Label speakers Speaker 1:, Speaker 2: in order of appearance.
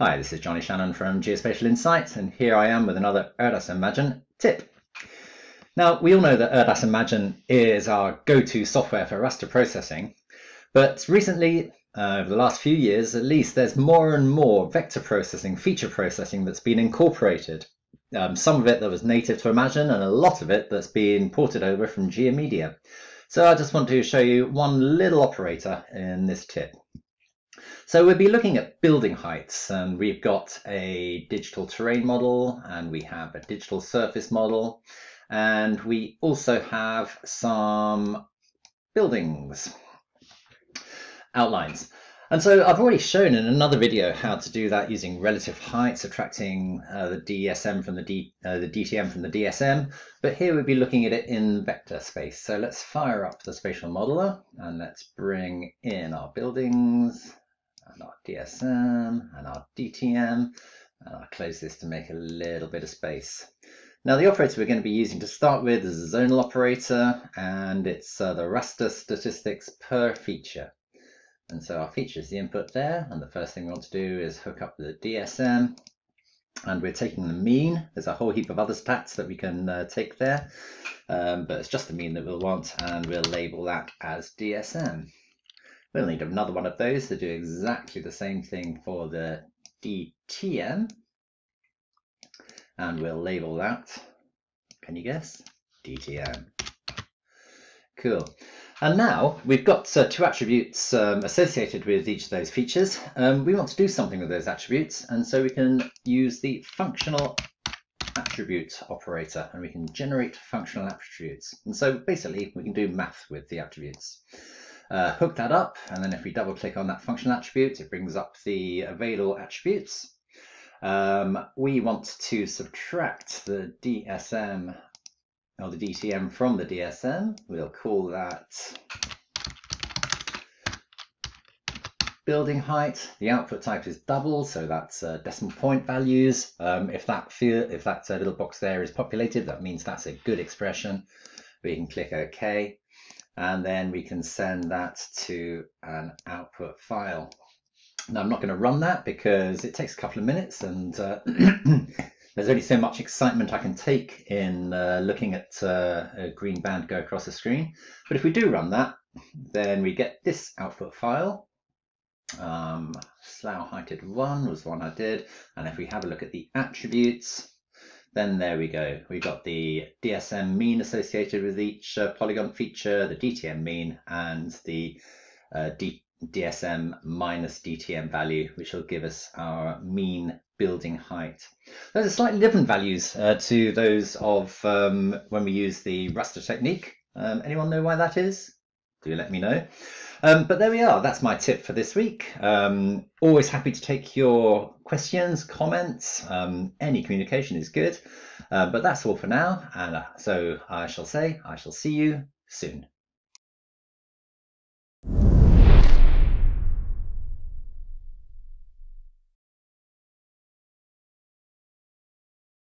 Speaker 1: Hi, this is Johnny Shannon from Geospatial Insights, and here I am with another ERDAS Imagine tip. Now, we all know that ERDAS Imagine is our go-to software for raster processing, but recently, over the last few years at least, there's more and more vector processing, feature processing that's been incorporated. Some of it that was native to Imagine, and a lot of it that's been ported over from GeoMedia. So I just want to show you one little operator in this tip. So we'll be looking at building heights, and we've got a digital terrain model, and we have a digital surface model, and we also have some buildings outlines. And so I've already shown in another video how to do that using relative height, subtracting the DSM from the DTM from the DSM, but here we'll be looking at it in vector space. So let's fire up the spatial modeler, and let's bring in our buildings, and our DSM and our DTM, and I'll close this to make a little bit of space. Now the operator we're going to be using to start with is a zonal operator, and it's the raster statistics per feature. And so our feature is the input there, and the first thing we want to do is hook up the DSM, and we're taking the mean. There's a whole heap of other stats that we can take there, but it's just the mean that we'll want, and we'll label that as DSM. We'll need another one of those to do exactly the same thing for the DTM, and we'll label that, can you guess? DTM. Cool. And now we've got two attributes associated with each of those features. We want to do something with those attributes, and so we can use the functional attribute operator, and we can generate functional attributes. And so basically we can do math with the attributes. Hook that up, and then if we double click on that functional attribute, it brings up the available attributes. We want to subtract the DSM or the DTM from the DSM. We'll call that building height. The output type is double, so that's decimal point values. If that little box there is populated, that means that's a good expression. We can click OK. And then we can send that to an output file. Now I'm not going to run that because it takes a couple of minutes, and there's only so much excitement I can take in looking at a green band go across the screen. But if we do run that, then we get this output file. Slough heighted 1 was the one I did, and if we have a look at the attributes, then there we go. We've got the DSM mean associated with each polygon feature, the DTM mean, and the DSM minus DTM value, which will give us our mean building height. Those are slightly different values to those of when we use the raster technique. Anyone know why that is? Do let me know. But there we are. That's my tip for this week. Always happy to take your questions, comments. Any communication is good. But that's all for now. And so I shall say, I shall see you soon.